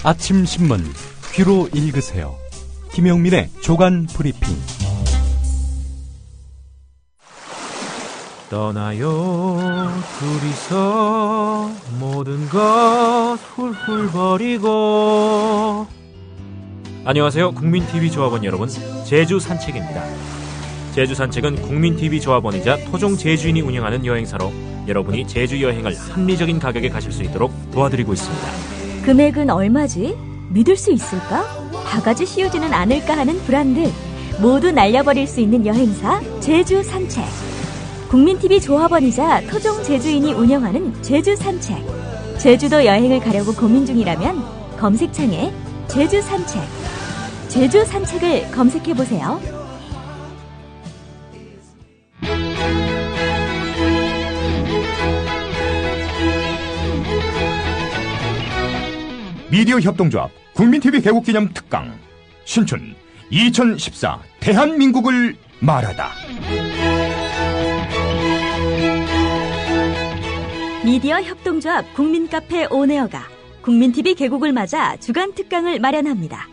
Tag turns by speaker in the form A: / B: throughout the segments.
A: 아침 신문 귀로 읽으세요. 김용민의 조간 브리핑.
B: 떠나요 둘이서 모든 것 훌훌 버리고. 안녕하세요, 국민TV 조합원 여러분. 제주 산책입니다. 제주 산책은 국민TV 조합원이자 토종 제주인이 운영하는 여행사로 여러분이 제주 여행을 합리적인 가격에 가실 수 있도록 도와드리고 있습니다.
C: 금액은 얼마지? 믿을 수 있을까? 바가지 씌우지는 않을까 하는 불안들 모두 날려버릴 수 있는 여행사 제주 산책. 국민TV 조합원이자 토종 제주인이 운영하는 제주 산책. 제주도 여행을 가려고 고민 중이라면 검색창에 제주 산책, 제주 산책을 검색해보세요.
D: 미디어 협동조합 국민TV 개국기념 특강 신춘 2014 대한민국을 말하다.
C: 미디어 협동조합 국민카페 온에어가 국민TV 개국을 맞아 주간 특강을 마련합니다.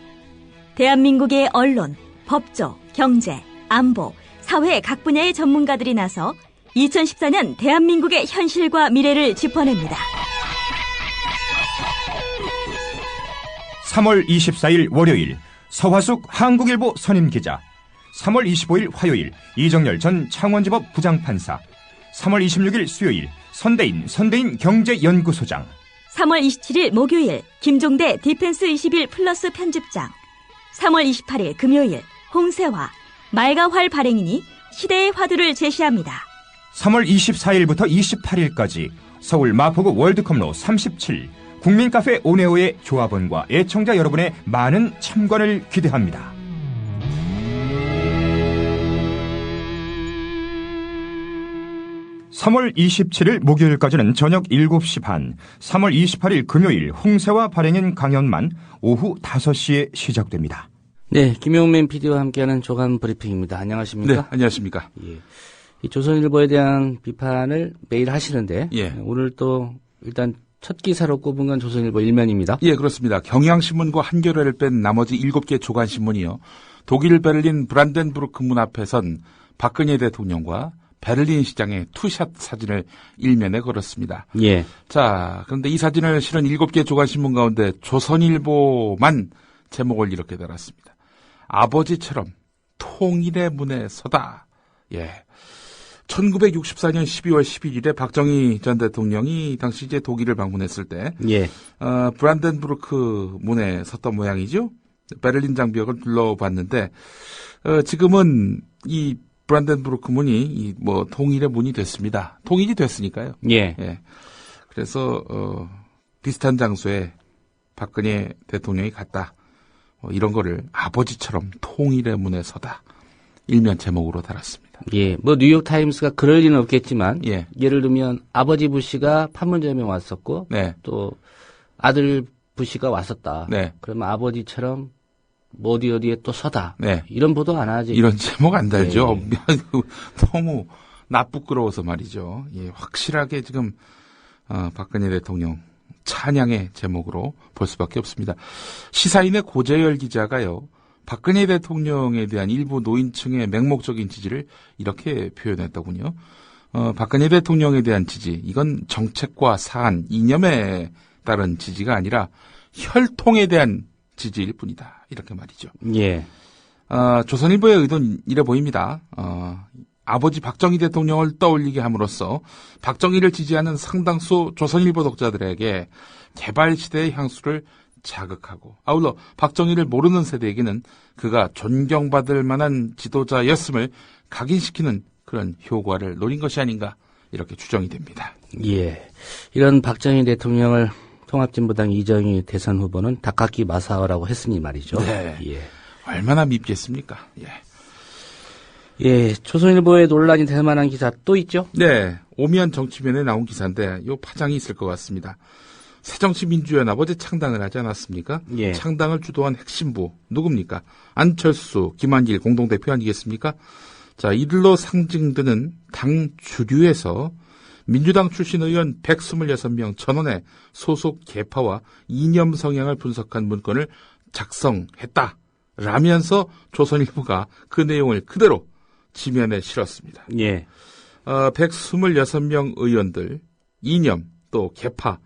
C: 대한민국의 언론, 법조, 경제, 안보, 사회 각 분야의 전문가들이 나서 2014년 대한민국의 현실과 미래를 짚어냅니다.
D: 3월 24일 월요일 서화숙 한국일보 선임기자, 3월 25일 화요일 이정열 전 창원지법 부장판사, 3월 26일 수요일 선대인 경제연구소장,
C: 3월 27일 목요일 김종대 디펜스 21 플러스 편집장, 3월 28일 금요일 홍세화 말과 활 발행인이 시대의 화두를 제시합니다.
D: 3월 24일부터 28일까지 서울 마포구 월드컵로 37 국민카페 온에어의 조합원과 애청자 여러분의 많은 참관을 기대합니다. (3월 27일) 목요일까지는 저녁 7시 반, 3월 28일 금요일 홍세화 발행인 강연만 오후 5시에 시작됩니다.
E: 네, 김용민 PD와 함께하는 조간 브리핑입니다. 안녕하십니까?
F: 네, 안녕하십니까?
E: 예. 이 조선일보에 대한 비판을 매일 하시는데,
F: 예.
E: 오늘 또 일단 첫 기사로 꼽은 건 조선일보 일면입니다.
F: 예, 그렇습니다. 경향신문과 한겨레를 뺀 나머지 7개 조간신문이요. 독일 베를린 브란덴부르크 문 앞에 선 박근혜 대통령과 베를린 시장의 투샷 사진을 일면에 걸었습니다.
E: 예.
F: 자, 그런데 이 사진을 실은 7개 조간신문 가운데 조선일보만 제목을 이렇게 달았습니다. 아버지처럼 통일의 문에 서다. 예. 1964년 12월 11일에 박정희 전 대통령이 당시 이제 독일을 방문했을 때,
E: 예.
F: 브란덴부르크 문에 섰던 모양이죠. 베를린 장벽을 둘러봤는데, 지금은 이 브란덴부르크 문이 통일의 문이 됐습니다. 통일이 됐으니까요.
E: 예.
F: 예. 그래서 비슷한 장소에 박근혜 대통령이 갔다. 이런 거를 아버지처럼 통일의 문에 서다. 일면 제목으로 달았습니다.
E: 예. 뉴욕타임스가 그럴 리는 없겠지만,
F: 예.
E: 예를 들면 아버지 부시가 판문점에 왔었고,
F: 네.
E: 또 아들 부시가 왔었다.
F: 네.
E: 그러면 아버지처럼 어디에 또 서다.
F: 네.
E: 이런 보도 안 하지.
F: 이런 제목 안 달죠.
E: 예.
F: 너무 나쁘끄러워서 말이죠. 예, 확실하게 지금 박근혜 대통령 찬양의 제목으로 볼 수밖에 없습니다. 시사인의 고재열 기자가요, 박근혜 대통령에 대한 일부 노인층의 맹목적인 지지를 이렇게 표현했더군요. 박근혜 대통령에 대한 지지, 이건 정책과 사안, 이념에 따른 지지가 아니라 혈통에 대한 지지일 뿐이다. 이렇게 말이죠.
E: 예.
F: 조선일보의 의도는 이래 보입니다. 아버지 박정희 대통령을 떠올리게 함으로써 박정희를 지지하는 상당수 조선일보 독자들에게 개발시대의 향수를 자극하고, 아울러 박정희를 모르는 세대에게는 그가 존경받을 만한 지도자였음을 각인시키는 그런 효과를 노린 것이 아닌가, 이렇게 추정이 됩니다.
E: 예. 이런 박정희 대통령을 통합진보당 이정희 대선 후보는 다카키 마사오라고 했으니 말이죠.
F: 네.
E: 예.
F: 얼마나 밉겠습니까? 예.
E: 예. 조선일보에 논란이 될 만한 기사 또 있죠?
F: 네. 오미안 정치면에 나온 기사인데 요 파장이 있을 것 같습니다. 새정치민주연합 어제 창당을 하지 않았습니까?
E: 예.
F: 창당을 주도한 핵심부 누굽니까? 안철수, 김한길 공동대표 아니겠습니까? 자, 이들로 상징되는 당 주류에서 민주당 출신 의원 126명 전원의 소속 계파와 이념 성향을 분석한 문건을 작성했다라면서 조선일보가 그 내용을 그대로 지면에 실었습니다.
E: 예.
F: 126명 의원들, 이념 또 계파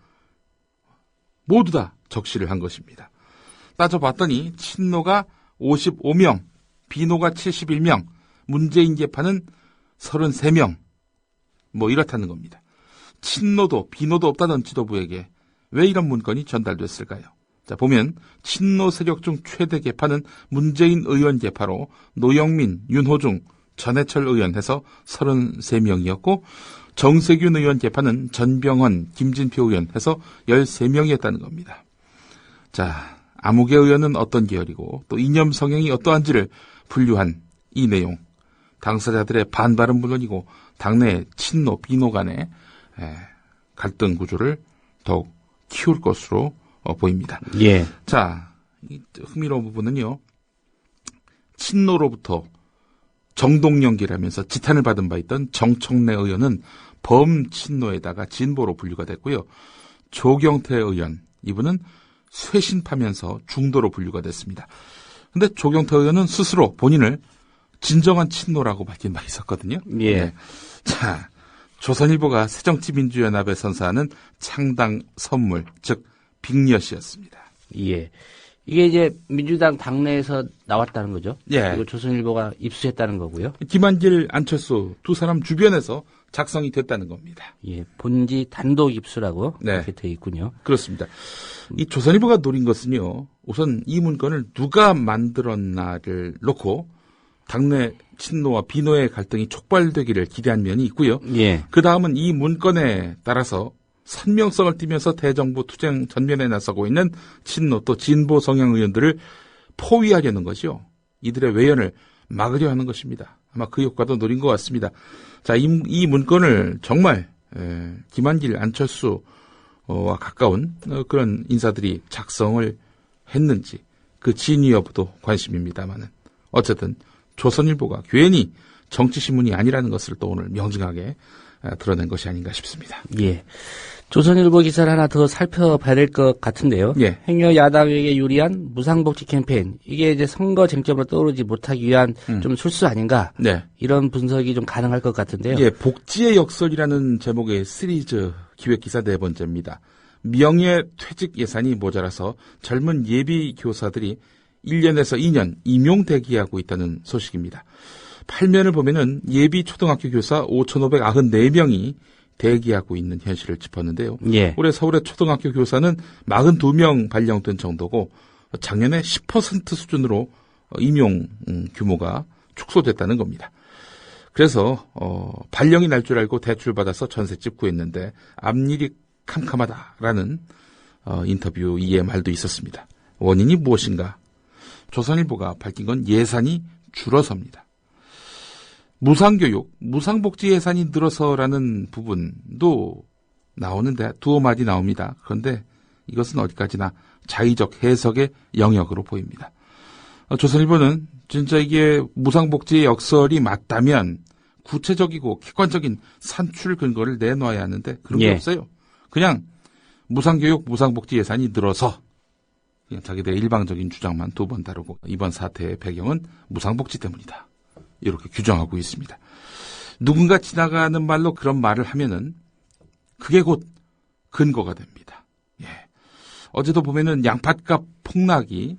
F: 모두 다 적시를 한 것입니다. 따져봤더니 친노가 55명, 비노가 71명, 문재인 계파는 33명, 뭐 이렇다는 겁니다. 친노도 비노도 없다던 지도부에게 왜 이런 문건이 전달됐을까요? 자, 보면 친노 세력 중 최대 계파는 문재인 의원 계파로 노영민, 윤호중, 전해철 의원 해서 33명이었고 정세균 의원 계파는 전병헌, 김진표 의원 해서 13명이었다는 겁니다. 자, 아무개 의원은 어떤 계열이고 또 이념 성향이 어떠한지를 분류한 이 내용, 당사자들의 반발은 물론이고 당내 친노, 비노 간의 갈등 구조를 더욱 키울 것으로 보입니다.
E: 예.
F: 자, 이 흥미로운 부분은요. 친노로부터 정동영기라면서 지탄을 받은 바 있던 정청래 의원은 범친노에다가 진보로 분류가 됐고요. 조경태 의원, 이분은 쇄신파면서 중도로 분류가 됐습니다. 근데 조경태 의원은 스스로 본인을 진정한 친노라고 밝힌 바 있었거든요.
E: 예.
F: 네. 자, 조선일보가 새정치민주연합에 선사하는 창당 선물, 즉 빅엿이었습니다.
E: 예. 이게 이제 민주당 당내에서 나왔다는 거죠.
F: 예.
E: 그리고 조선일보가 입수했다는 거고요.
F: 김한길, 안철수 두 사람 주변에서 작성이 됐다는 겁니다.
E: 예. 본지 단독 입수라고
F: 네.
E: 이렇게 돼 있군요.
F: 그렇습니다. 이 조선일보가 노린 것은요. 우선 이 문건을 누가 만들었나를 놓고 당내 친노와 비노의 갈등이 촉발되기를 기대한 면이 있고요.
E: 예.
F: 그 다음은 이 문건에 따라서 선명성을 띠면서 대정부 투쟁 전면에 나서고 있는 친노 또 진보 성향 의원들을 포위하려는 것이요. 이들의 외연을 막으려 하는 것입니다. 아마 그 효과도 노린 것 같습니다. 자, 이 문건을 정말 김한길, 안철수와 가까운 그런 인사들이 작성을 했는지 그 진위 여부도 관심입니다만은 어쨌든 조선일보가 괜히 정치신문이 아니라는 것을 또 오늘 명징하게 드러낸 것이 아닌가 싶습니다.
E: 예. 조선일보 기사를 하나 더 살펴봐야 될 것 같은데요.
F: 예.
E: 행여 야당에게 유리한 무상복지 캠페인, 이게 이제 선거 쟁점으로 떠오르지 못하기 위한 좀 술수 아닌가?
F: 네.
E: 이런 분석이 좀 가능할 것 같은데요.
F: 예, 복지의 역설이라는 제목의 시리즈 기획기사 4번째입니다. 명예퇴직 예산이 모자라서 젊은 예비 교사들이 1년에서 2년 임용 대기하고 있다는 소식입니다. 8면을 보면은 예비 초등학교 교사 5,594명이 대기하고 있는 현실을 짚었는데요.
E: 예.
F: 올해 서울의 초등학교 교사는 42명 발령된 정도고 작년에 10% 수준으로 임용 규모가 축소됐다는 겁니다. 그래서 발령이 날 줄 알고 대출받아서 전셋집 구했는데 앞일이 캄캄하다라는 인터뷰 이의 말도 있었습니다. 원인이 무엇인가? 조선일보가 밝힌 건 예산이 줄어섭니다. 무상교육, 무상복지 예산이 늘어서라는 부분도 나오는데 두어 마디 나옵니다. 그런데 이것은 어디까지나 자의적 해석의 영역으로 보입니다. 조선일보는 진짜 이게 무상복지의 역설이 맞다면 구체적이고 객관적인 산출 근거를 내놔야 하는데 그런 게
E: 예.
F: 없어요. 그냥 무상교육, 무상복지 예산이 늘어서 그냥 자기들의 일방적인 주장만 두 번 다루고 이번 사태의 배경은 무상복지 때문이다. 이렇게 규정하고 있습니다. 누군가 지나가는 말로 그런 말을 하면은 그게 곧 근거가 됩니다. 예. 어제도 보면은 양팥값 폭락이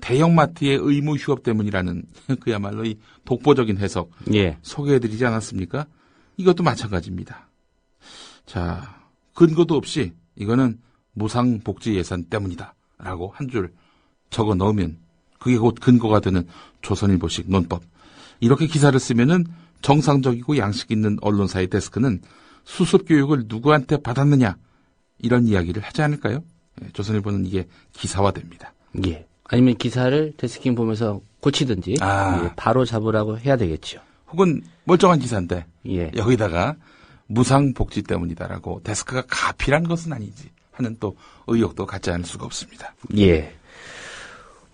F: 대형마트의 의무 휴업 때문이라는 그야말로 이 독보적인 해석
E: 예.
F: 소개해드리지 않았습니까? 이것도 마찬가지입니다. 자, 근거도 없이 이거는 무상복지 예산 때문이다 라고 한 줄 적어 넣으면 그게 곧 근거가 되는 조선일보식 논법. 이렇게 기사를 쓰면은 정상적이고 양식 있는 언론사의 데스크는 수습 교육을 누구한테 받았느냐 이런 이야기를 하지 않을까요? 예, 조선일보는 이게 기사화됩니다.
E: 예. 아니면 기사를 데스킹 보면서 고치든지 예, 바로 잡으라고 해야 되겠죠.
F: 혹은 멀쩡한 기사인데
E: 예.
F: 여기다가 무상복지 때문이다라고 데스크가 가필한 것은 아니지 하는 또 의혹도 갖지 않을 수가 없습니다.
E: 예.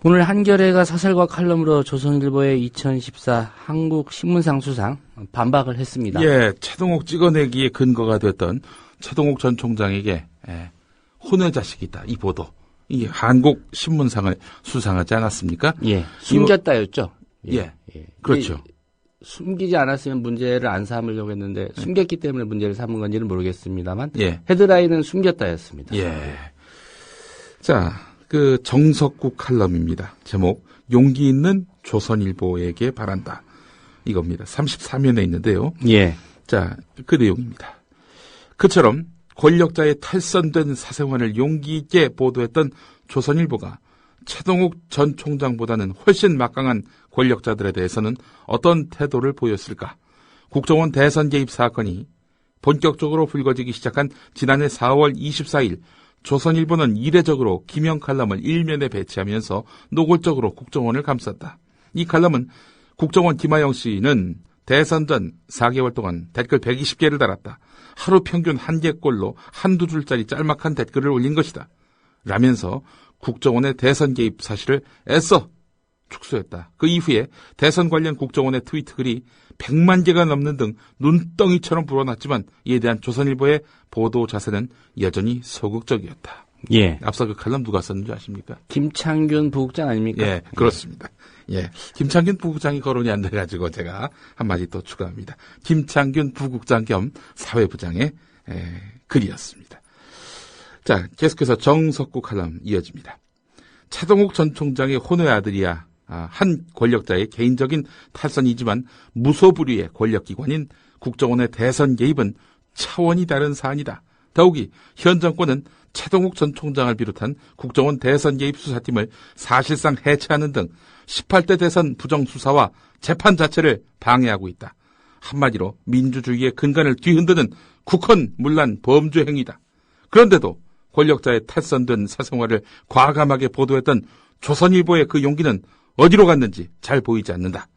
E: 오늘 한겨레가 사설과 칼럼으로 조선일보의 2014 한국신문상 수상 반박을 했습니다.
F: 예, 최동욱 찍어내기에 근거가 됐던 최동욱 전 총장에게 혼외 자식이 있다. 이 보도. 이 한국신문상을 수상하지 않았습니까?
E: 예, 숨겼다였죠.
F: 예. 그렇죠.
E: 숨기지 않았으면 문제를 안 삼으려고 했는데 숨겼기 때문에 문제를 삼은 건지는 모르겠습니다만
F: 예.
E: 헤드라인은 숨겼다였습니다.
F: 예. 자, 그 정석국 칼럼입니다. 제목 용기 있는 조선일보에게 바란다. 이겁니다. 33면에 있는데요.
E: 예.
F: 자, 그 내용입니다. 그처럼 권력자의 탈선된 사생활을 용기 있게 보도했던 조선일보가 최동욱 전 총장보다는 훨씬 막강한 권력자들에 대해서는 어떤 태도를 보였을까? 국정원 대선 개입 사건이 본격적으로 불거지기 시작한 지난해 4월 24일 조선일보는 이례적으로 기명 칼럼을 일면에 배치하면서 노골적으로 국정원을 감쌌다. 이 칼럼은 국정원 김하영 씨는 대선 전 4개월 동안 댓글 120개를 달았다. 하루 평균 1개꼴로 한두 줄짜리 짤막한 댓글을 올린 것이다. 라면서 국정원의 대선 개입 사실을 애써 축소했다. 그 이후에 대선 관련 국정원의 트위트 글이 100만 개가 넘는 등 눈덩이처럼 불어났지만 이에 대한 조선일보의 보도 자세는 여전히 소극적이었다.
E: 예.
F: 앞서 그 칼럼 누가 썼는지 아십니까?
E: 김창균 부국장 아닙니까?
F: 예, 그렇습니다. 예. 김창균 부국장이 거론이 안 돼가지고 제가 한마디 또 추가합니다. 김창균 부국장 겸 사회부장의 글이었습니다. 자, 계속해서 정석구 칼럼 이어집니다. 최동욱 전 총장의 혼외 아들이야 한 권력자의 개인적인 탈선이지만 무소불위의 권력기관인 국정원의 대선 개입은 차원이 다른 사안이다. 더욱이 현 정권은 최동욱 전 총장을 비롯한 국정원 대선 개입 수사팀을 사실상 해체하는 등 18대 대선 부정수사와 재판 자체를 방해하고 있다. 한마디로 민주주의의 근간을 뒤흔드는 국헌문란 범죄 행위다. 그런데도 권력자의 탈선된 사생활을 과감하게 보도했던 조선일보의 그 용기는 어디로 갔는지 잘 보이지 않는다.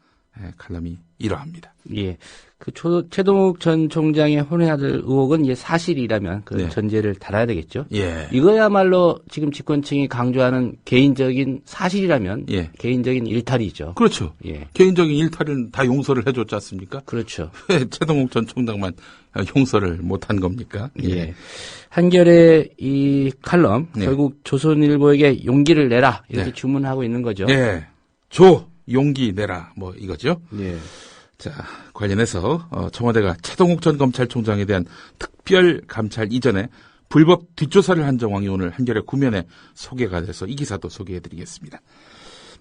F: 칼럼이 이러합니다.
E: 예. 그 최동욱 전 총장의 혼외 아들 의혹은 사실이라면 그
F: 네.
E: 전제를 달아야 되겠죠.
F: 예.
E: 이거야말로 지금 집권층이 강조하는 개인적인 사실이라면
F: 예.
E: 개인적인 일탈이죠.
F: 그렇죠.
E: 예.
F: 개인적인 일탈은 다 용서를 해줬지 않습니까?
E: 그렇죠.
F: 왜 최동욱 전 총장만 용서를 못한 겁니까?
E: 예. 한겨레 이 칼럼
F: 네.
E: 결국 조선일보에게 용기를 내라 이렇게
F: 네.
E: 주문하고 있는 거죠.
F: 예. 줘 용기 내라 뭐 이거죠.
E: 예.
F: 자, 관련해서 청와대가 최동욱 전 검찰총장에 대한 특별 감찰 이전에 불법 뒷조사를 한 정황이 오늘 한겨레 9면에 소개가 돼서 이 기사도 소개해드리겠습니다.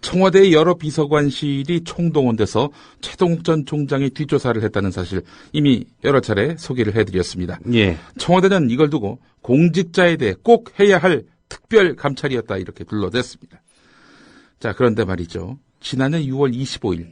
F: 청와대의 여러 비서관실이 총동원돼서 최동욱 전 총장이 뒷조사를 했다는 사실 이미 여러 차례 소개를 해드렸습니다.
E: 예.
F: 청와대는 이걸 두고 공직자에 대해 꼭 해야 할 특별 감찰이었다 이렇게 둘러댔습니다. 자, 그런데 말이죠. 지난해 6월 25일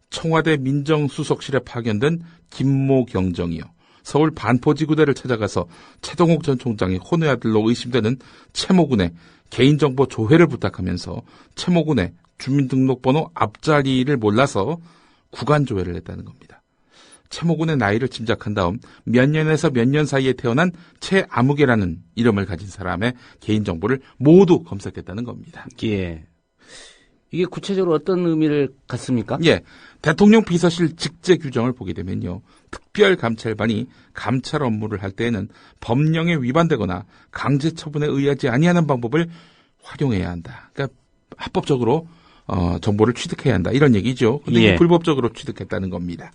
F: 청와대 민정수석실에 파견된 김모 경정이요. 서울 반포지구대를 찾아가서 최동욱 전 총장의 혼외 아들로 의심되는 최모 군의 개인정보 조회를 부탁하면서 최모 군의 주민등록번호 앞자리를 몰라서 구간 조회를 했다는 겁니다. 최모 군의 나이를 짐작한 다음 몇 년에서 몇 년 사이에 태어난 최아무개라는 이름을 가진 사람의 개인정보를 모두 검색했다는 겁니다.
E: 예. 이게 구체적으로 어떤 의미를 갖습니까?
F: 예. 대통령 비서실 직제 규정을 보게 되면요. 특별감찰반이 감찰 업무를 할 때에는 법령에 위반되거나 강제 처분에 의하지 아니하는 방법을 활용해야 한다. 그러니까 합법적으로 정보를 취득해야 한다. 이런 얘기죠. 근데
E: 예.
F: 이게 불법적으로 취득했다는 겁니다.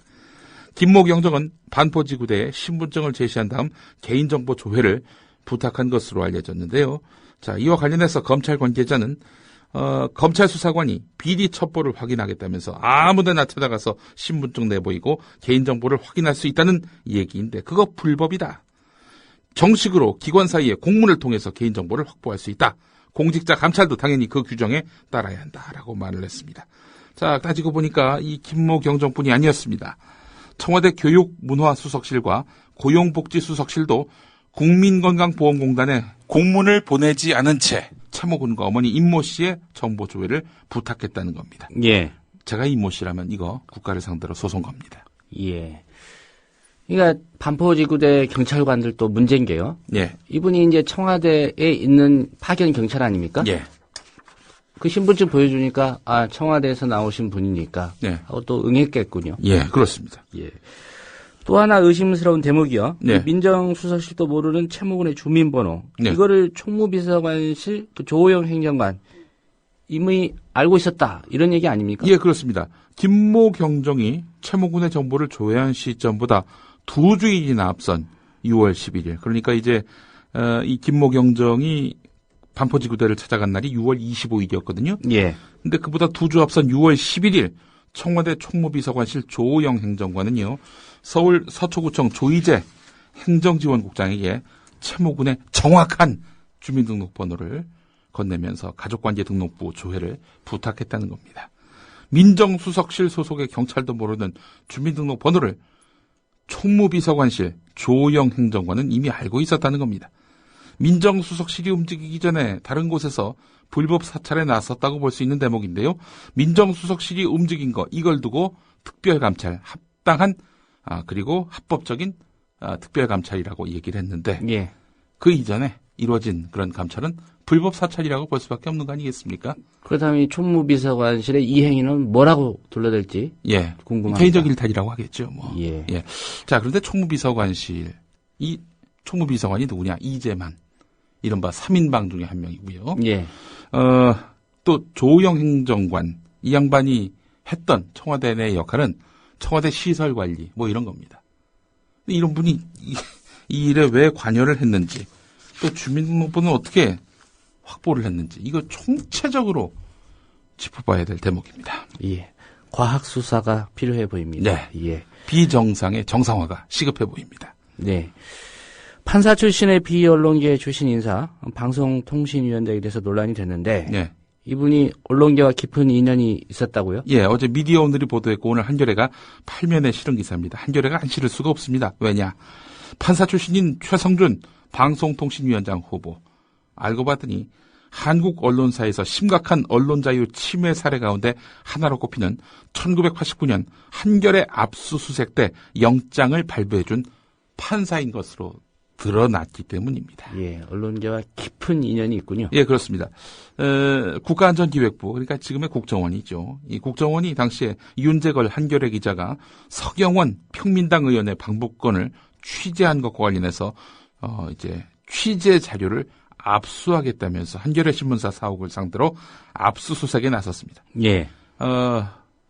F: 김모 경정은 반포지구대에 신분증을 제시한 다음 개인정보 조회를 부탁한 것으로 알려졌는데요. 자, 이와 관련해서 검찰 관계자는 검찰 수사관이 비리 첩보를 확인하겠다면서 아무데나 찾아가서 신분증 내보이고 개인정보를 확인할 수 있다는 얘기인데 그거 불법이다. 정식으로 기관 사이에 공문을 통해서 개인정보를 확보할 수 있다. 공직자 감찰도 당연히 그 규정에 따라야 한다라고 말을 했습니다. 자, 따지고 보니까 이 김모 경정뿐이 아니었습니다. 청와대 교육문화수석실과 고용복지수석실도 국민건강보험공단에 공문을 보내지 않은 채 최모 군과 어머니 임모 씨의 정보 조회를 부탁했다는 겁니다.
E: 예.
F: 제가 임모 씨라면 이거 국가를 상대로 소송 겁니다.
E: 예. 그러니까 반포지구대 경찰관들도 문제인 게요.
F: 예.
E: 이분이 이제 청와대에 있는 파견 경찰 아닙니까?
F: 예.
E: 그 신분증 보여주니까 청와대에서 나오신 분이니까
F: 네.
E: 하고 또 응했겠군요.
F: 예, 그렇습니다.
E: 예. 또 하나 의심스러운 대목이요.
F: 네.
E: 민정수석실도 모르는 최모군의 주민번호.
F: 네.
E: 이거를 총무비서관실 그 조호영 행정관 이미 알고 있었다. 이런 얘기 아닙니까?
F: 예, 그렇습니다. 김모 경정이 최모군의 정보를 조회한 시점보다 2주일이나 앞선 6월 11일. 그러니까 이제 이 김모 경정이 반포지구대를 찾아간 날이 6월 25일이었거든요.
E: 예.
F: 근데 그보다 2주 앞선 6월 11일 청와대 총무비서관실 조호영 행정관은요. 서울 서초구청 조희재 행정지원국장에게 최모군의 정확한 주민등록번호를 건네면서 가족관계등록부 조회를 부탁했다는 겁니다. 민정수석실 소속의 경찰도 모르는 주민등록번호를 총무비서관실 조호영 행정관은 이미 알고 있었다는 겁니다. 민정수석실이 움직이기 전에 다른 곳에서 불법 사찰에 나섰다고 볼 수 있는 대목인데요. 민정수석실이 움직인 거 이걸 두고 특별감찰, 합당한 그리고 합법적인 특별감찰이라고 얘기를 했는데
E: 예.
F: 그 이전에 이루어진 그런 감찰은 불법 사찰이라고 볼 수밖에 없는 거 아니겠습니까?
E: 그렇다면 이 총무비서관실의 이 행위는 뭐라고 둘러댈지
F: 예,
E: 궁금합니다.
F: 개인적 일탈이라고 하겠죠. 뭐.
E: 예.
F: 예. 자, 그런데 총무비서관실 이 총무비서관이 누구냐? 이재만. 이른바 3인방 중에 한 명이고요.
E: 예.
F: 또 조호영 행정관 이 양반이 했던 청와대 내 역할은 청와대 시설 관리 뭐 이런 겁니다. 근데 이런 분이 이 일에 왜 관여를 했는지 또 주민등록번호는 어떻게 확보를 했는지 이거 총체적으로 짚어봐야 될 대목입니다.
E: 예. 과학 수사가 필요해 보입니다.
F: 네.
E: 예.
F: 비정상의 정상화가 시급해 보입니다.
E: 네. 판사 출신의 비언론계 출신 인사, 방송통신위원회에 대해서 논란이 됐는데
F: 네.
E: 이분이 언론계와 깊은 인연이 있었다고요?
F: 예, 어제 미디어 오늘이 보도했고 오늘 한겨레가 8면에 실은 기사입니다. 한겨레가 안 실을 수가 없습니다. 왜냐? 판사 출신인 최성준 방송통신위원장 후보. 알고 봤더니 한국 언론사에서 심각한 언론 자유 침해 사례 가운데 하나로 꼽히는 1989년 한겨레 압수수색 때 영장을 발부해준 판사인 것으로 드러났기 때문입니다.
E: 예, 언론계와 깊은 인연이 있군요.
F: 예, 그렇습니다. 국가안전기획부, 그러니까 지금의 국정원이죠. 이 국정원이 당시에 윤재걸 한겨레 기자가 서경원 평민당 의원의 방북권을 취재한 것과 관련해서 이제 취재 자료를 압수하겠다면서 한겨레 신문사 사옥을 상대로 압수수색에 나섰습니다.
E: 예.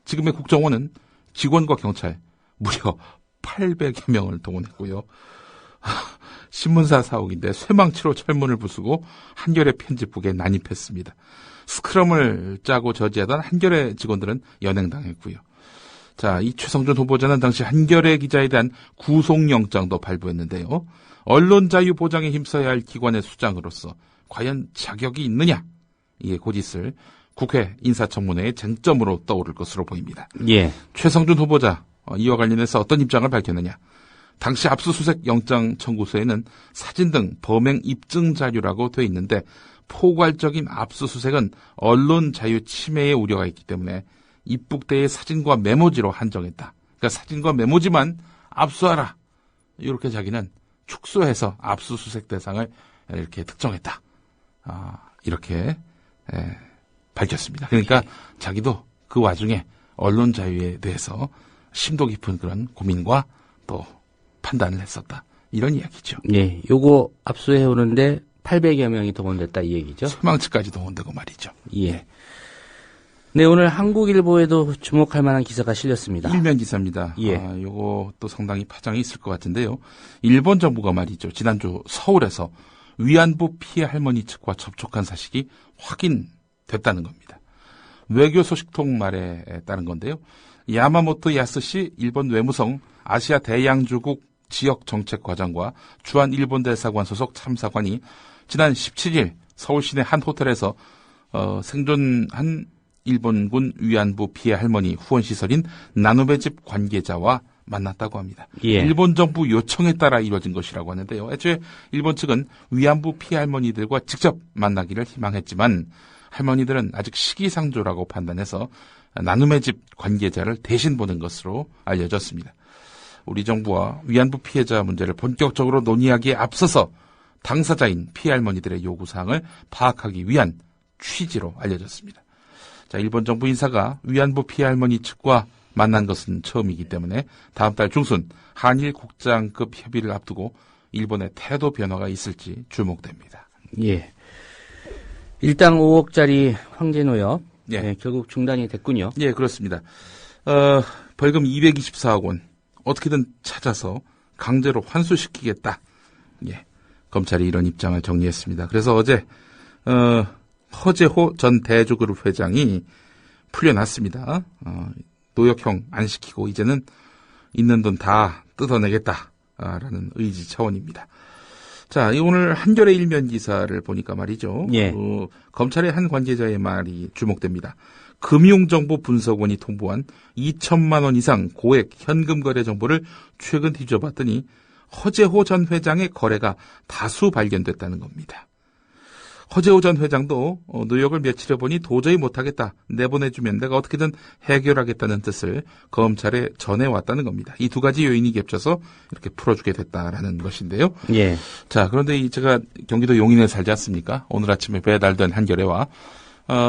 F: 지금의 국정원은 직원과 경찰 무려 800여 명을 동원했고요. 신문사 사옥인데 쇠망치로 철문을 부수고 한겨레 편집국에 난입했습니다. 스크럼을 짜고 저지하던 한겨레 직원들은 연행당했고요. 자, 이 최성준 후보자는 당시 한겨레 기자에 대한 구속영장도 발부했는데요. 언론 자유 보장에 힘써야 할 기관의 수장으로서 과연 자격이 있느냐? 이게 곧 있을 국회 인사청문회의 쟁점으로 떠오를 것으로 보입니다.
E: 예.
F: 최성준 후보자 이와 관련해서 어떤 입장을 밝혔느냐? 당시 압수수색 영장 청구서에는 사진 등 범행 입증 자료라고 돼 있는데 포괄적인 압수수색은 언론 자유 침해의 우려가 있기 때문에 입북대의 사진과 메모지로 한정했다. 그러니까 사진과 메모지만 압수하라. 이렇게 자기는 축소해서 압수수색 대상을 이렇게 특정했다. 이렇게 밝혔습니다. 그러니까 자기도 그 와중에 언론 자유에 대해서 심도 깊은 그런 고민과 또 판단을 했었다. 이런 이야기죠.
E: 예, 요거 압수해 오는데 800여 명이 동원됐다 이 얘기죠.
F: 소망치까지 동원되고 말이죠.
E: 예. 네, 오늘 한국일보에도 주목할 만한 기사가 실렸습니다.
F: 일면 기사입니다.
E: 예.
F: 요거 또 상당히 파장이 있을 것 같은데요. 일본 정부가 말이죠. 지난주 서울에서 위안부 피해 할머니 측과 접촉한 사실이 확인됐다는 겁니다. 외교 소식통 말에 따른 건데요. 야마모토 야스시 일본 외무성 아시아 대양주국 지역정책과장과 주한 일본 대사관 소속 참사관이 지난 17일 서울 시내 한 호텔에서 생존한 일본군 위안부 피해 할머니 후원시설인 나눔의 집 관계자와 만났다고 합니다.
E: 예.
F: 일본 정부 요청에 따라 이루어진 것이라고 하는데요. 애초에 일본 측은 위안부 피해 할머니들과 직접 만나기를 희망했지만 할머니들은 아직 시기상조라고 판단해서 나눔의 집 관계자를 대신 보낸 것으로 알려졌습니다. 우리 정부와 위안부 피해자 문제를 본격적으로 논의하기에 앞서서 당사자인 피해 할머니들의 요구사항을 파악하기 위한 취지로 알려졌습니다. 자, 일본 정부 인사가 위안부 피해 할머니 측과 만난 것은 처음이기 때문에 다음 달 중순 한일 국장급 협의를 앞두고 일본의 태도 변화가 있을지 주목됩니다.
E: 예. 일당 5억짜리 황제노역
F: 예.
E: 네, 결국 중단이 됐군요.
F: 예, 그렇습니다. 벌금 224억 원 어떻게든 찾아서 강제로 환수시키겠다. 예, 검찰이 이런 입장을 정리했습니다. 그래서 어제 허재호 전 대주그룹 회장이 풀려났습니다. 노역형 안 시키고 이제는 있는 돈 다 뜯어내겠다라는 의지 차원입니다. 자, 오늘 한겨레 일면 기사를 보니까 말이죠.
E: 예.
F: 검찰의 한 관계자의 말이 주목됩니다. 금융정보 분석원이 통보한 2천만 원 이상 고액 현금 거래 정보를 최근 뒤져봤더니 허재호 전 회장의 거래가 다수 발견됐다는 겁니다. 허재호 전 회장도 노역을 며칠 해보니 도저히 못하겠다. 내보내주면 내가 어떻게든 해결하겠다는 뜻을 검찰에 전해왔다는 겁니다. 이 두 가지 요인이 겹쳐서 이렇게 풀어주게 됐다라는 것인데요.
E: 예.
F: 자, 그런데 제가 경기도 용인에 살지 않습니까? 오늘 아침에 배달된 한겨레와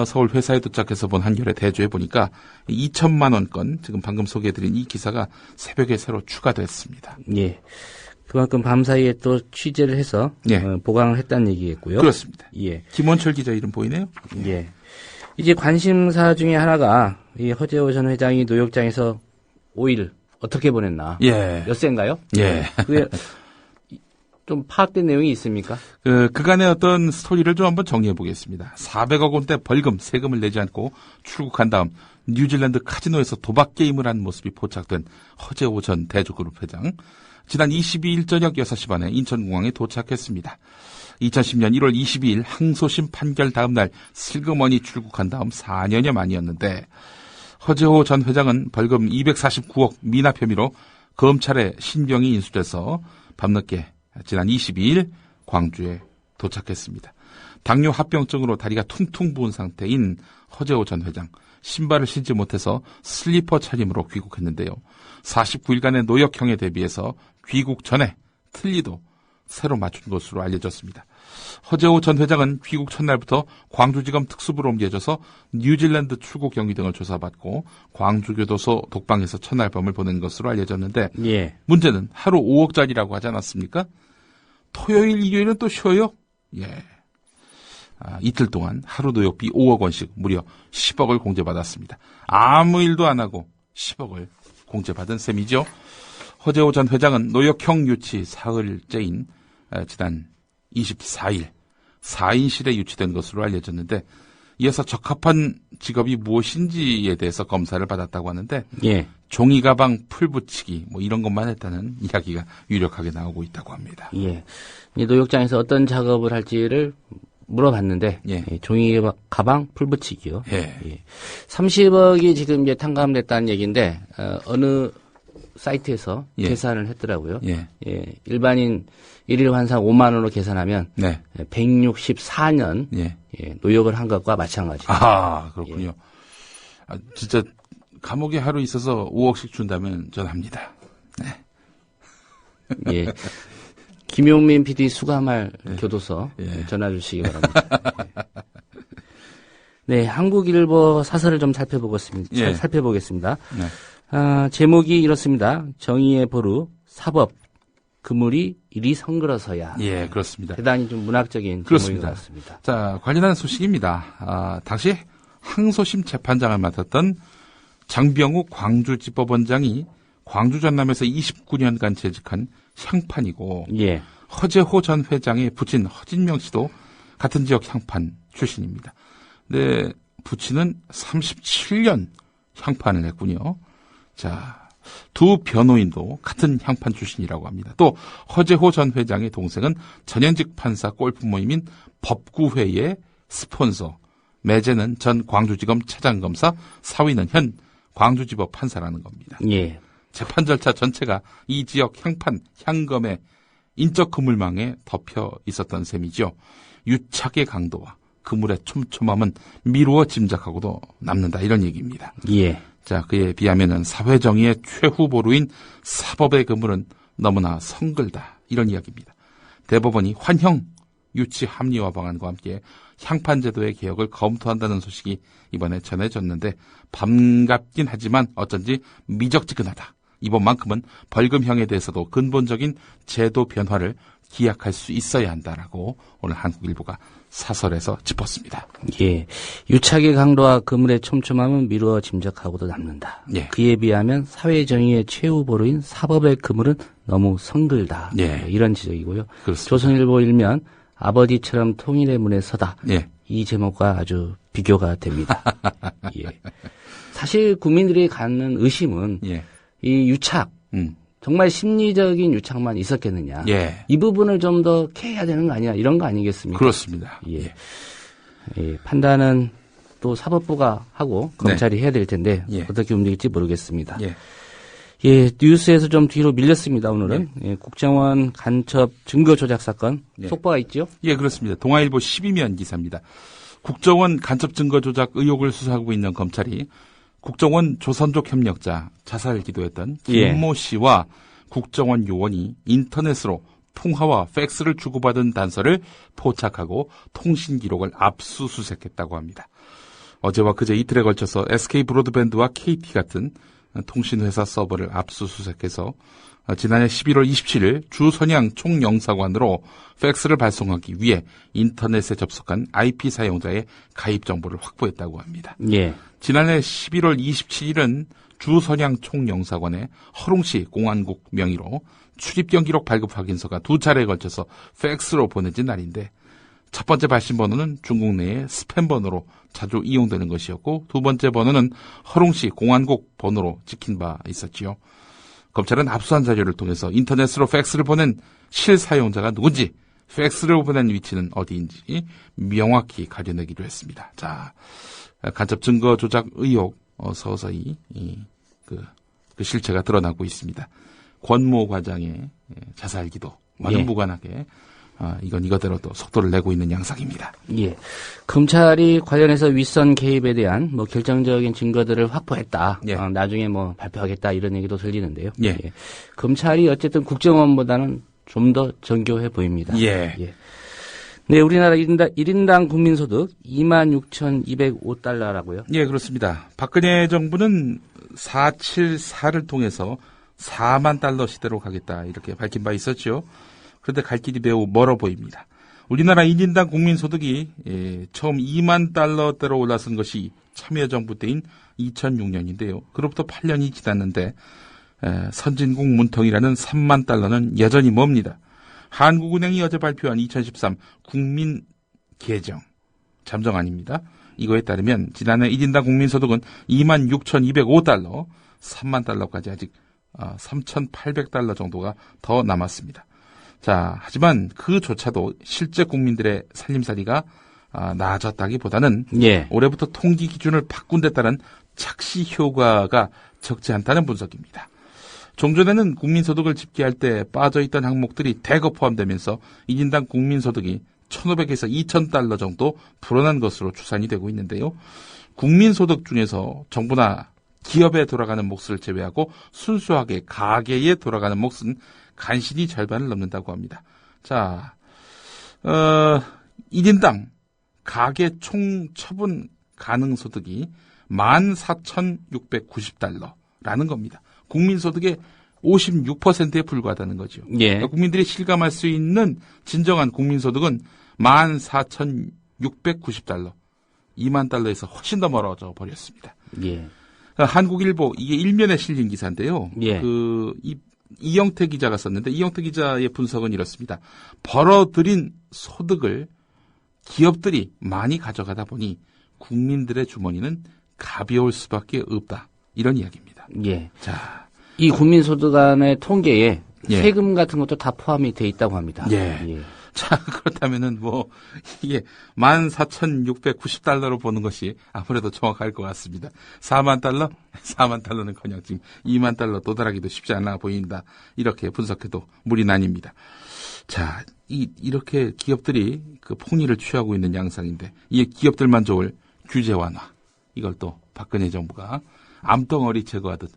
F: 서울 회사에 도착해서 본 한겨레 대조해 보니까 2천만 원 건 지금 방금 소개해드린 이 기사가 새벽에 새로 추가됐습니다.
E: 예. 그만큼 밤사이에 또 취재를 해서
F: 예.
E: 보강을 했다는 얘기겠고요.
F: 그렇습니다.
E: 예.
F: 김원철 기자 이름 보이네요?
E: 예. 이제 관심사 중에 하나가 이 허재호 전 회장이 노역장에서 5일 어떻게 보냈나?
F: 예.
E: 엿새인가요?
F: 예.
E: 그게 좀 파악된 내용이 있습니까?
F: 그간의 어떤 스토리를 좀 한번 정리해 보겠습니다. 400억 원대 벌금, 세금을 내지 않고 출국한 다음 뉴질랜드 카지노에서 도박 게임을 한 모습이 포착된 허재호 전 대주그룹 회장. 지난 22일 저녁 6시 반에 인천공항에 도착했습니다. 2010년 1월 22일 항소심 판결 다음 날 슬그머니 출국한 다음 4년여 만이었는데 허재호 전 회장은 벌금 249억 미납 혐의로 검찰에 신병이 인수돼서 밤늦게 지난 22일 광주에 도착했습니다. 당뇨 합병증으로 다리가 퉁퉁 부은 상태인 허재호 전 회장. 신발을 신지 못해서 슬리퍼 차림으로 귀국했는데요. 49일간의 노역형에 대비해서 귀국 전에 틀니도 새로 맞춘 것으로 알려졌습니다. 허재호 전 회장은 귀국 첫날부터 광주지검 특수부로 옮겨져서 뉴질랜드 출국 경위 등을 조사받고 광주교도소 독방에서 첫날 밤을 보낸 것으로 알려졌는데
E: 예.
F: 문제는 하루 5억짜리라고 하지 않았습니까? 토요일, 일요일은 또 쉬어요? 예. 이틀 동안 하루 노역비 5억 원씩 무려 10억을 공제받았습니다. 아무 일도 안 하고 10억을 공제받은 셈이죠. 허재호 전 회장은 노역형 유치 사흘째인 지난 24일 4인실에 유치된 것으로 알려졌는데 이어서 적합한 직업이 무엇인지에 대해서 검사를 받았다고 하는데
E: 예.
F: 종이가방 풀붙이기 뭐 이런 것만 했다는 이야기가 유력하게 나오고 있다고 합니다.
E: 예. 이 노역장에서 어떤 작업을 할지를 물어봤는데
F: 예.
E: 종이 가방 풀붙이기요.
F: 예.
E: 예. 30억이 지금 이제 탕감됐다는 얘기인데 어느 사이트에서
F: 예.
E: 계산을 했더라고요.
F: 예.
E: 예. 일반인 일일 환상 5만 원으로 계산하면
F: 네.
E: 164년
F: 예.
E: 예, 노역을 한 것과 마찬가지입니다.
F: 아, 그렇군요. 진짜 감옥에 하루 있어서 5억씩 준다면 전 합니다. 네.
E: 예. 김용민 PD 수감할 교도소 전화 주시기 바랍니다. 네, 한국일보 사설을 좀 살펴보겠습니다. 살펴보겠습니다.
F: 네.
E: 제목이 이렇습니다. 정의의 보루, 사법, 그물이 이리 성그러서야.
F: 예, 그렇습니다.
E: 대단히 좀 문학적인
F: 그렇습니다.
E: 제목인 것 같습니다.
F: 자, 관련한 소식입니다. 당시 항소심 재판장을 맡았던 장병우 광주지법원장이 광주 전남에서 29년간 재직한 향판이고
E: 예.
F: 허재호 전 회장의 부친 허진명 씨도 같은 지역 향판 출신입니다. 근데 부친은 37년 향판을 했군요. 자, 두 변호인도 같은 향판 출신이라고 합니다. 또 허재호 전 회장의 동생은 전현직 판사 골프 모임인 법구회의 스폰서, 매제는 전 광주지검 차장검사, 사위는 현 광주지법 판사라는 겁니다.
E: 예.
F: 재판 절차 전체가 이 지역 향판, 향검의 인적 그물망에 덮여 있었던 셈이죠. 유착의 강도와 그물의 촘촘함은 미루어 짐작하고도 남는다 이런 얘기입니다.
E: 예.
F: 자, 그에 비하면은 사회정의의 최후보루인 사법의 그물은 너무나 성글다 이런 이야기입니다. 대법원이 환형 유치 합리화 방안과 함께 향판 제도의 개혁을 검토한다는 소식이 이번에 전해졌는데 반갑긴 하지만 어쩐지 미적지근하다. 이번만큼은 벌금형에 대해서도 근본적인 제도 변화를 기약할 수 있어야 한다라고 오늘 한국일보가 사설에서 짚었습니다.
E: 예, 유착의 강도와 그물의 촘촘함은 미루어 짐작하고도 남는다.
F: 예.
E: 그에 비하면 사회 정의의 최후 보루인 사법의 그물은 너무 성글다.
F: 예.
E: 이런 지적이고요.
F: 그렇습니다.
E: 조선일보 일면 아버지처럼 통일의 문에 서다.
F: 예.
E: 이 제목과 아주 비교가 됩니다. 예. 사실 국민들이 갖는 의심은
F: 예.
E: 이 유착, 정말 심리적인 유착만 있었겠느냐.
F: 예.
E: 이 부분을 좀 더 캐야 되는 거 아니야. 이런 거 아니겠습니까?
F: 그렇습니다.
E: 예. 예. 판단은 또 사법부가 하고 검찰이 해야 될 텐데
F: 예.
E: 어떻게 움직일지 모르겠습니다.
F: 예.
E: 예, 뉴스에서 좀 뒤로 밀렸습니다. 오늘은 예, 국정원 간첩 증거 조작 사건 속보가 있죠?
F: 예, 그렇습니다. 동아일보 12면 기사입니다. 국정원 간첩 증거 조작 의혹을 수사하고 있는 검찰이 국정원 조선족 협력자 자살 기도했던 김모 씨와 국정원 요원이 인터넷으로 통화와 팩스를 주고받은 단서를 포착하고 통신 기록을 압수수색했다고 합니다. 어제와 그제 이틀에 걸쳐서 SK 브로드밴드와 KT 같은 통신회사 서버를 압수수색해서 지난해 11월 27일 주선양 총영사관으로 팩스를 발송하기 위해 인터넷에 접속한 IP 사용자의 가입 정보를 확보했다고 합니다.
E: 예.
F: 지난해 11월 27일은 주선양 총영사관에 허롱시 공안국 명의로 출입경 기록 발급 확인서가 2차례에 걸쳐서 팩스로 보내진 날인데 첫 번째 발신 번호는 중국 내의 스팸 번호로 자주 이용되는 것이었고 두 번째 번호는 허롱시 공안국 번호로 찍힌 바 있었지요. 검찰은 압수한 자료를 통해서 인터넷으로 팩스를 보낸 실사용자가 누군지 팩스를 보낸 위치는 어디인지 명확히 가려내기로 했습니다. 자, 간첩 증거 조작 의혹 서서히 그 실체가 드러나고 있습니다. 권모 과장의 자살 기도 와는 무관하게 이건 이거대로 또 속도를 내고 있는 양상입니다.
E: 예. 검찰이 관련해서 윗선 개입에 대한 뭐 결정적인 증거들을 확보했다.
F: 예.
E: 나중에 뭐 발표하겠다 이런 얘기도 들리는데요.
F: 예.
E: 예. 검찰이 어쨌든 국정원보다는 좀 더 정교해 보입니다.
F: 예.
E: 예. 네, 우리나라 1인당 국민소득 26,205달러라고요.
F: 예, 그렇습니다. 박근혜 정부는 474를 통해서 4만 달러 시대로 가겠다 이렇게 밝힌 바 있었죠. 그런데 갈 길이 매우 멀어 보입니다. 우리나라 1인당 국민소득이 처음 2만 달러대로 올라선 것이 참여정부 때인 2006년인데요. 그로부터 8년이 지났는데 선진국 문통이라는 3만 달러는 여전히 멉니다. 한국은행이 어제 발표한 2013 국민 계정 잠정안입니다. 이거에 따르면 지난해 1인당 국민소득은 26,205달러, 3만 달러까지 아직 3,800달러 정도가 더 남았습니다. 자, 하지만 그조차도 실제 국민들의 살림살이가 나아졌다기보다는 올해부터 통기 기준을 바꾼 데 따른 착시 효과가 적지 않다는 분석입니다. 종전에는 국민소득을 집계할 때 빠져있던 항목들이 대거 포함되면서 1인당 국민소득이 1,500에서 2,000달러 정도 불어난 것으로 추산이 되고 있는데요. 국민소득 중에서 정부나 기업에 돌아가는 몫을 제외하고 순수하게 가계에 돌아가는 몫은 간신히 절반을 넘는다고 합니다. 자, 1인당 가계 총 처분 가능 소득이 14,690달러라는 겁니다. 국민소득의 56%에 불과하다는 거죠.
E: 예.
F: 그러니까 국민들이 실감할 수 있는 진정한 국민소득은 14,690달러, 2만 달러에서 훨씬 더 멀어져 버렸습니다.
E: 예.
F: 한국일보 이게 일면에 실린 기사인데요.
E: 예.
F: 이영태 기자가 썼는데 이영태 기자의 분석은 이렇습니다. 벌어들인 소득을 기업들이 많이 가져가다 보니 국민들의 주머니는 가벼울 수밖에 없다. 이런 이야기입니다.
E: 예.
F: 자,
E: 이 국민소득 안의 통계에
F: 예.
E: 세금 같은 것도 다 포함이 돼 있다고 합니다.
F: 예. 자, 그렇다면은 이게 14,690달러로 보는 것이 아무래도 정확할 것 같습니다. 4만 달러? 4만 달러는 커녕 지금 2만 달러 도달하기도 쉽지 않아 보인다. 이렇게 분석해도 무리는 아닙니다. 자, 이렇게 기업들이 그 폭리를 취하고 있는 양상인데, 이 기업들만 좋을 규제 완화. 이걸 또 박근혜 정부가 암덩어리 제거하듯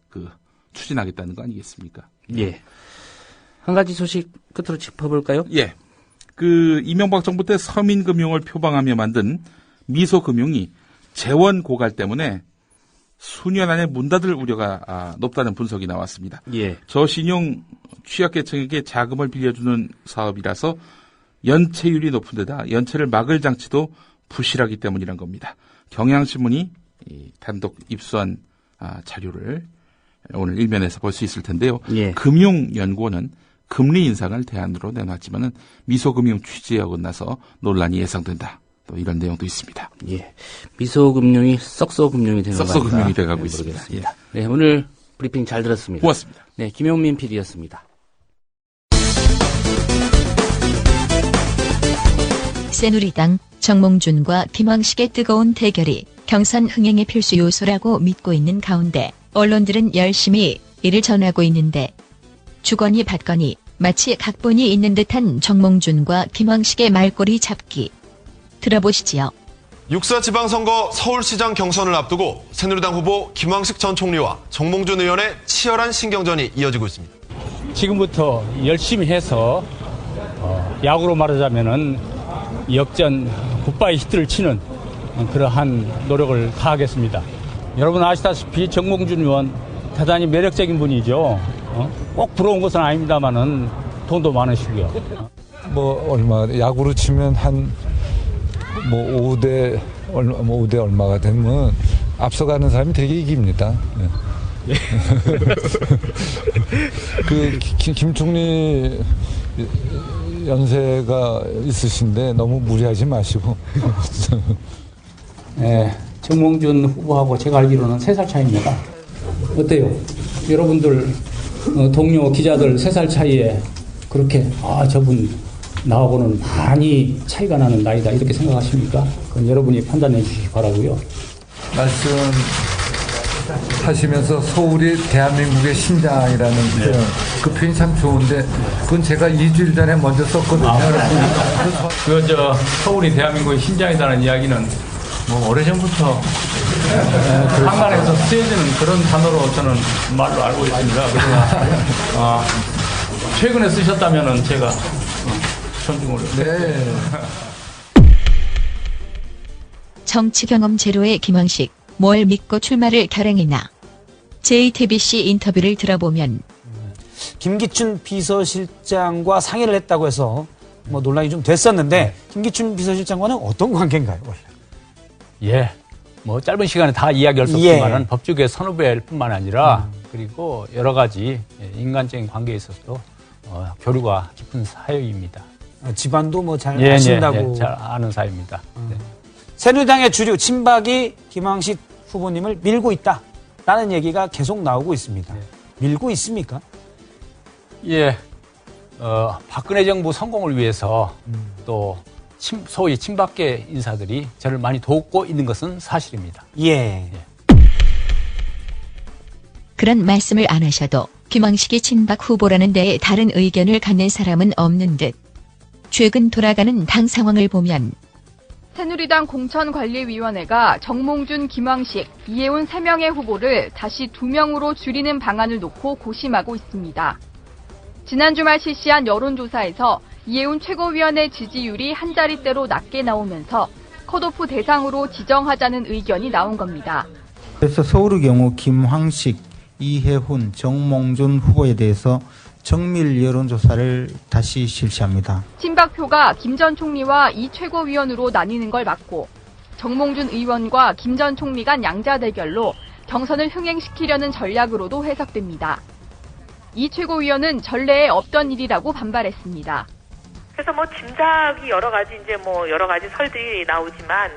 F: 추진하겠다는 거 아니겠습니까?
E: 예. 한 가지 소식 끝으로 짚어볼까요?
F: 예. 이명박 정부 때 서민금융을 표방하며 만든 미소금융이 재원 고갈 때문에 수년 안에 문 닫을 우려가 높다는 분석이 나왔습니다.
E: 예.
F: 저신용 취약계층에게 자금을 빌려주는 사업이라서 연체율이 높은 데다 연체를 막을 장치도 부실하기 때문이란 겁니다. 경향신문이 단독 입수한 자료를 오늘 일면에서 볼 수 있을 텐데요.
E: 예.
F: 금융연구원은 금리 인상을 대안으로 내놨지만은 미소금융 취지에 어긋나서 논란이 예상된다. 또 이런 내용도 있습니다.
E: 예. 미소금융이 썩소금융이 되는
F: 썩소
E: 건가?
F: 금융이 돼가고
E: 네,
F: 있습니다.
E: 모르겠습니다. 네, 오늘 브리핑 잘 들었습니다.
F: 고맙습니다.
E: 네, 김용민 PD였습니다.
G: 새누리당 정몽준과 김황식의 뜨거운 대결이 경선 흥행의 필수 요소라고 믿고 있는 가운데 언론들은 열심히 이를 전하고 있는데 주거니 받거니 마치 각본이 있는 듯한 정몽준과 김황식의 말꼬리 잡기. 들어보시지요.
H: 6사 지방선거 서울시장 경선을 앞두고 새누리당 후보 김황식 전 총리와 정몽준 의원의 치열한 신경전이 이어지고 있습니다.
I: 지금부터 열심히 해서 야구로 말하자면은 역전 굿바이 히트를 치는 그러한 노력을 다하겠습니다. 여러분 아시다시피 정몽준 의원 대단히 매력적인 분이죠. 꼭 부러운 것은 아닙니다만은 돈도 많으시고요.
J: 얼마 야구로 치면 한 5대 얼마가 되면 앞서가는 사람이 되게 이깁니다. 네. 김 총리 연세가 있으신데 너무 무리하지 마시고.
I: 네, 정몽준 후보하고 제가 알기로는 3살 차이입니다. 어때요? 여러분들 동료 기자들 3살 차이에 그렇게 저분 나하고는 많이 차이가 나는 나이다 이렇게 생각하십니까? 그건 여러분이 판단해 주시기 바라고요.
J: 말씀하시면서 서울이 대한민국의 심장이라는 그 표현이 참 좋은데 그건 제가 2주일 전에 먼저 썼거든요.
I: 서울이 대한민국의 심장이라는 이야기는 오래전부터 한간에서 쓰여지는 그런 단어로 저는 말로 알고 있습니다. 그러나 최근에 쓰셨다면은 제가 존중을.
J: 네.
G: 정치 경험 제로의 김황식, 뭘 믿고 출마를 결행했나. JTBC 인터뷰를 들어보면
K: 김기춘 비서실장과 상의를 했다고 해서 논란이 좀 됐었는데 김기춘 비서실장과는 어떤 관계인가요, 원래?
I: 예. 짧은 시간에 다 이야기할 수 없지만은 법조계 선후배일 뿐만 아니라 그리고 여러 가지 인간적인 관계에 있어서도 교류가 깊은 사이입니다.
K: 집안도 잘 아신다고.
I: 잘 아는 사이입니다. 네.
K: 새누리당의 주류 친박이 김황식 후보님을 밀고 있다라는 얘기가 계속 나오고 있습니다. 밀고 있습니까?
I: 예. 박근혜 정부 성공을 위해서 또 소위 친박계 인사들이 저를 많이 돕고 있는 것은 사실입니다.
K: 예.
G: 그런 말씀을 안 하셔도 김황식이 친박 후보라는 데에 다른 의견을 갖는 사람은 없는 듯. 최근 돌아가는 당 상황을 보면
L: 새누리당 공천관리위원회가 정몽준, 김황식, 이해운 3명의 후보를 다시 2명으로 줄이는 방안을 놓고 고심하고 있습니다. 지난 주말 실시한 여론조사에서 이해운 최고위원의 지지율이 한 자릿대로 낮게 나오면서 컷오프 대상으로 지정하자는 의견이 나온 겁니다.
M: 그래서 서울의 경우 김황식, 이해훈, 정몽준 후보에 대해서 정밀 여론조사를 다시 실시합니다.
L: 친박표가 김 전 총리와 이 최고위원으로 나뉘는 걸 막고 정몽준 의원과 김 전 총리 간 양자 대결로 경선을 흥행시키려는 전략으로도 해석됩니다. 이 최고위원은 전례에 없던 일이라고 반발했습니다.
N: 그래서 짐작이 여러 가지 여러 가지 설들이 나오지만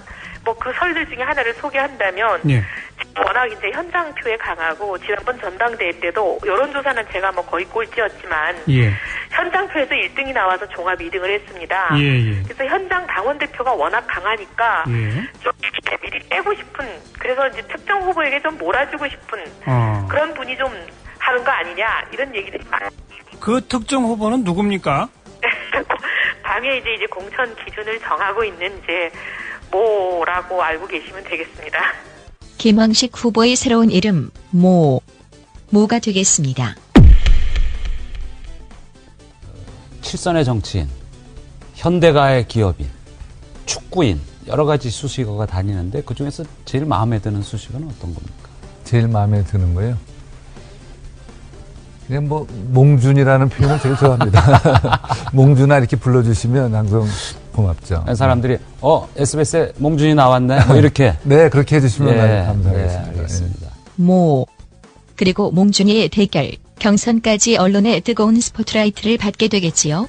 N: 그 설들 중에 하나를 소개한다면 워낙 현장표에 강하고 지난번 전당대회 때도 여론조사는 제가 거의 꼴찌였지만 현장표에서 1등이 나와서 종합 2등을 했습니다. 그래서 현장 당원대표가 워낙 강하니까 좀 미리 빼고 싶은, 그래서 특정 후보에게 좀 몰아주고 싶은 그런 분이 좀 하는 거 아니냐 이런 얘기들이 많아요.
K: 그 특정 후보는 누굽니까?
N: 당에 이제 공천 기준을 정하고 있는 뭐라고 알고 계시면 되겠습니다.
G: 김황식 후보의 새로운 이름 뭐가 되겠습니다.
O: 칠선의 정치인, 현대가의 기업인, 축구인 여러 가지 수식어가 다니는데 그중에서 제일 마음에 드는 수식어는 어떤 겁니까?
J: 제일 마음에 드는 거예요? 그냥 뭐 몽준이라는 표현을 제일 좋아합니다. 몽준아 이렇게 불러주시면 항상 고맙죠.
O: 사람들이 SBS에 몽준이 나왔네 뭐 이렇게
J: 네 그렇게 해주시면 감사하겠습니다.
O: 네, 알겠습니다.
G: 그리고 몽준이의 대결, 경선까지 언론의 뜨거운 스포트라이트를 받게 되겠지요.